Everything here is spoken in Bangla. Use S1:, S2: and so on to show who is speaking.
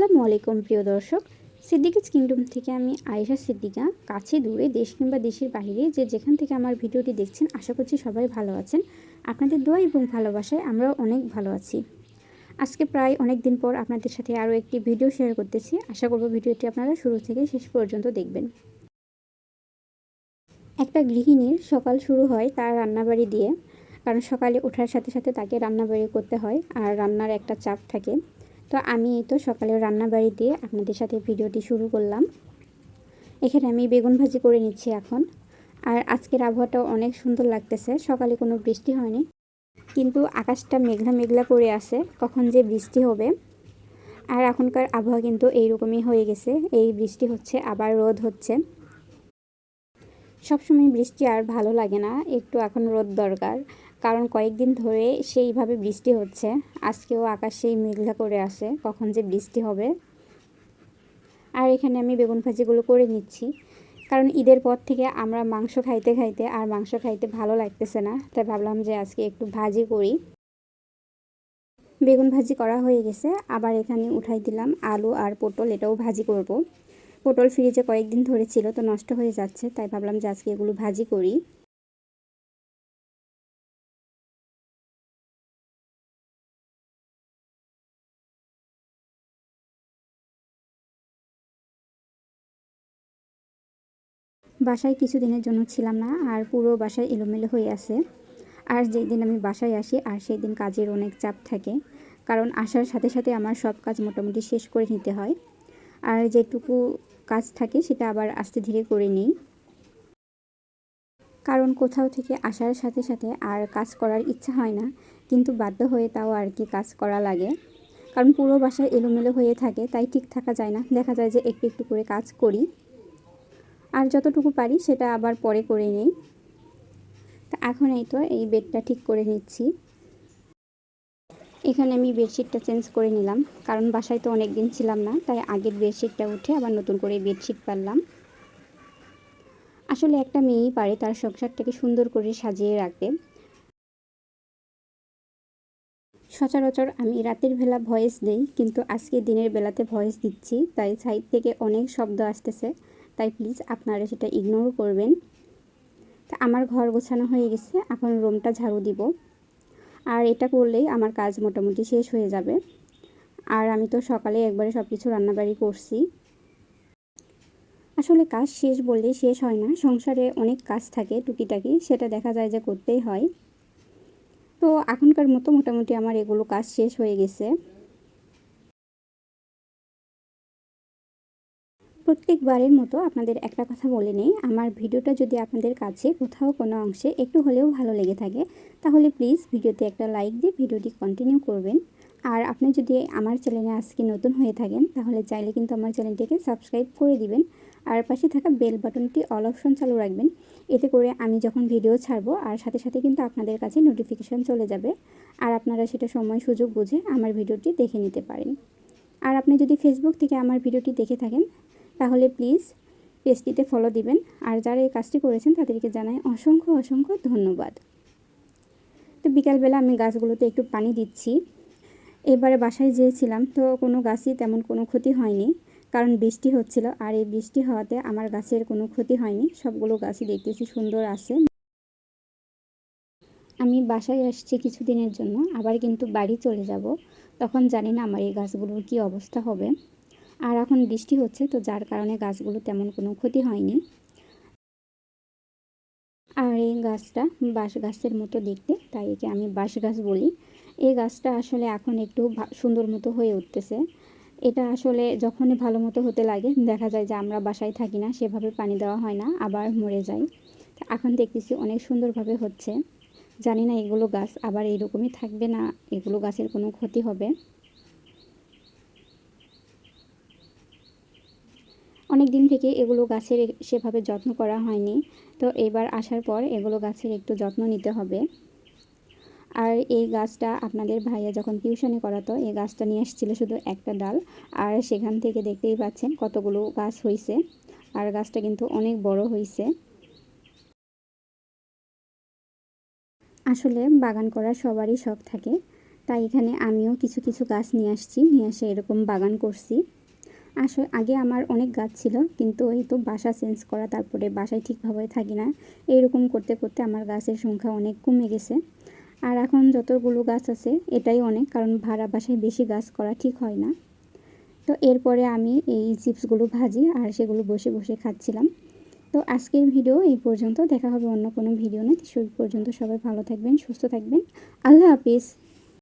S1: আসসালামু আলাইকুম প্রিয় দর্শক, সিদ্দিকিজ কিংডম থেকে আমি আয়েশা সিদ্দিকা। কাছে দূরে দেশ কিংবা দেশের বাইরে যে যেখান থেকে আমার ভিডিওটি দেখছেন, আশা করছি সবাই ভালো আছেন। আপনাদের দোয়া এবং ভালোবাসায় আমরাও অনেক ভালো আছি। আজকে প্রায় অনেক দিন পর আপনাদের সাথে আরও একটি ভিডিও শেয়ার করতেছি। আশা করব ভিডিওটি আপনারা শুরু থেকে শেষ পর্যন্ত দেখবেন। একটা গৃহিণীর সকাল শুরু হয় তার রান্নাবাড়ি দিয়ে, কারণ সকালে ওঠার সাথে সাথে তাকে রান্নাবাড়ি করতে হয় আর রান্নার একটা চাপ থাকে। তো আমি এই তো সকালে রান্নাবাড়ি দিয়ে আপনাদের সাথে ভিডিওটি শুরু করলাম। এখানে আমি বেগুন ভাজি করে নিচ্ছি এখন। আর আজকের আবহাওয়াটাও অনেক সুন্দর লাগতেছে। সকালে কোনো বৃষ্টি হয়নি, কিন্তু আকাশটা মেঘলা মেঘলা করে আছে, কখন যে বৃষ্টি হবে। আর এখনকার আবহাওয়া কিন্তু এইরকমই হয়ে গেছে, এই বৃষ্টি হচ্ছে আবার রোদ হচ্ছে। সবসময় বৃষ্টি আর ভালো লাগে না, একটু এখন রোদ দরকার, কারণ কয়েকদিন ধরে সেইভাবে বৃষ্টি হচ্ছে। আজকেও আকাশ সেই মেঘলা করে আছে, কখন যে বৃষ্টি হবে। আর এখানে আমি বেগুন ভাজিগুলো করে নিচ্ছি, কারণ ঈদের পর থেকে আমরা মাংস খাইতে খাইতে আর মাংস খাইতে ভালো লাগতেছে না, তাই ভাবলাম যে আজকে একটু ভাজি করি। বেগুন ভাজি করা হয়ে গেছে, আবার এখানে উঠাই দিলাম আলু আর পটল, এটাও ভাজি করব। পটল ফ্রিজে কয়েকদিন ধরে ছিল, তো নষ্ট হয়ে যাচ্ছে, তাই ভাবলাম যে আজকে এগুলো ভাজি করি। বাসায় কিছুদিনের জন্য ছিলাম না, আর পুরো বাসায় এলোমেলো হয়ে আছে। আর যেই দিন আমি বাসায় আসি আর সেই দিন কাজের অনেক চাপ থাকে, কারণ আসার সাথে সাথে আমার সব কাজ মোটামুটি শেষ করে নিতে হয়। আর যেটুকু কাজ থাকে সেটা আবার আস্তে ধীরে করে নিই, কারণ কোথাও থেকে আসার সাথে সাথে আর কাজ করার ইচ্ছা হয় না, কিন্তু বাধ্য হয়ে তাও আর কি কাজ করা লাগে। কারণ পুরো বাসায় এলোমেলো হয়ে থাকে, তাই ঠিক থাকা যায় না, দেখা যায় যে একটু একটু করে কাজ করি। আর যতটুকু পারি সেটা আবার পরে করে নিই। তা এখন এই তো এই বেডটা ঠিক করে নিচ্ছি। এখানে আমি বেডশিটটা চেঞ্জ করে নিলাম, কারণ বাসায় তো অনেক দিন ছিলাম না, তাই আগের বেডশিটটা উঠে আবার নতুন করে বেডশিট পারলাম। আসলে একটা মেয়েই পারে তার সংসারটাকে সুন্দর করে সাজিয়ে রাখতে। সচরাচর আমি রাতের বেলা ভয়েস দেই, কিন্তু আজকে দিনের বেলাতে ভয়েস দিচ্ছি, তাই সাইড থেকে অনেক শব্দ আসতেছে, তাই প্লিজ আপনারা সেটা ইগনোর করবেন। তা আমার ঘর গোছানো হয়ে গেছে, এখন রুমটা ঝাড়ু দিব। আর এটা করলেই আমার কাজ মোটামুটি শেষ হয়ে যাবে। আর আমি তো সকালে একবারে সব কিছু রান্নাবাড়ি করছি। আসলে কাজ শেষ বললে শেষ হয় না, সংসারে অনেক কাজ থাকে টুকিটাকি, সেটা দেখা যায় যে করতেই হয়। তো এখনকার মতো মোটামুটি আমার এগুলো কাজ শেষ হয়ে গেছে। প্রত্যেকবারের মতো আপনাদের একটা কথা বলে নেই, আমার ভিডিওটা যদি আপনাদের কাছে কোথাও কোনো অংশে একটু হলেও ভালো লেগে থাকে, তাহলে প্লিজ ভিডিওতে একটা লাইক দিয়ে ভিডিওটি কন্টিনিউ করবেন। আর আপনি যদি আমার চ্যানেলে আজকে নতুন হয়ে থাকেন, তাহলে চাইলে কিন্তু আমার চ্যানেলটিকে সাবস্ক্রাইব করে দিবেন। আর পাশে থাকা বেল বাটনটি অল অপশন চালু রাখবেন, এতে করে আমি যখন ভিডিও ছাড়বো আর সাথে সাথে কিন্তু আপনাদের কাছে নোটিফিকেশান চলে যাবে, আর আপনারা সেটা সময় সুযোগ বুঝে আমার ভিডিওটি দেখে নিতে পারেন। আর আপনি যদি ফেসবুক থেকে আমার ভিডিওটি দেখে থাকেন, তাহলে প্লিজ পেজটিতে ফলো দিবেন। আর যারা এই কাজটি করেছেন তাদেরকে জানাই অসংখ্য অসংখ্য ধন্যবাদ। তো বিকালবেলা আমি গাছগুলোতে একটু পানি দিচ্ছি। এবারে বাসায় যেয়েছিলাম তো কোনো গাছই তেমন কোনো ক্ষতি হয়নি, কারণ বৃষ্টি হচ্ছিল, আর এই বৃষ্টি হওয়াতে আমার গাছের কোনো ক্ষতি হয়নি, সবগুলো গাছই দেখতেছি সুন্দর আছে। আমি বাসায় আসছি কিছুদিনের জন্য, আবার কিন্তু বাড়ি চলে যাব, তখন জানি না আমার এই গাছগুলোর কী অবস্থা হবে। আর এখন বৃষ্টি হচ্ছে, তো যার কারণে গাছগুলো তেমন কোনো ক্ষতি হয়নি। আর এই গাছটা বাঁশ গাছের মতো দেখতে, তাই একে আমি বাঁশ গাছ বলি। এই গাছটা আসলে এখন একটু সুন্দর মতো হয়ে উঠতেছে। এটা আসলে যখনই ভালো মতো হতে লাগে, দেখা যায় যে আমরা বাসায় থাকি না, সেভাবে পানি দেওয়া হয় না, আবার মরে যায়। এখন দেখতেছি অনেক সুন্দরভাবে হচ্ছে। জানি না এগুলো গাছ আবার এইরকমই থাকবে না, এগুলো গাছের কোনো ক্ষতি হবে। অনেক দিন থেকে এগুলো গাছের সেভাবে যত্ন করা হয়নি, তো এবার আসার পর এগুলো গাছের একটু যত্ন নিতে হবে। আর এই গাছটা আপনাদের ভাইয়া যখন টিউশনি করাতো, এই গাছটা নিয়ে এসেছিলো শুধু একটা ডাল, আর সেখান থেকে দেখতেই পাচ্ছেন কতগুলো গাছ হয়েছে। আর গাছটা কিন্তু অনেক বড় হয়েছে। আসলে বাগান করার সবারই শখ থাকে, তাই এখানে আমিও কিছু কিছু গাছ নিয়ে আসছি, নিয়ে এসে এরকম বাগান করছি। আসলে আগে আমার অনেক গাছ ছিল, কিন্তু এই তো বাসা চেঞ্জ করা, তারপরে বাসায় ঠিকভাবে থাকি না, এইরকম করতে করতে আমার গাছের সংখ্যা অনেক কমে গেছে। আর এখন যতগুলো গাছ আছে এটাই অনেক, কারণ ভাড়া বাসায় বেশি গাছ করা ঠিক হয় না। তো এরপরে আমি এই চিপসগুলো ভাজি আর সেগুলো বসে বসে খাচ্ছিলাম। তো আজকের ভিডিও এই পর্যন্ত, দেখা হবে অন্য কোনো ভিডিও নিয়ে। সেই পর্যন্ত সবাই ভালো থাকবেন, সুস্থ থাকবেন। আল্লাহ হাফিজ।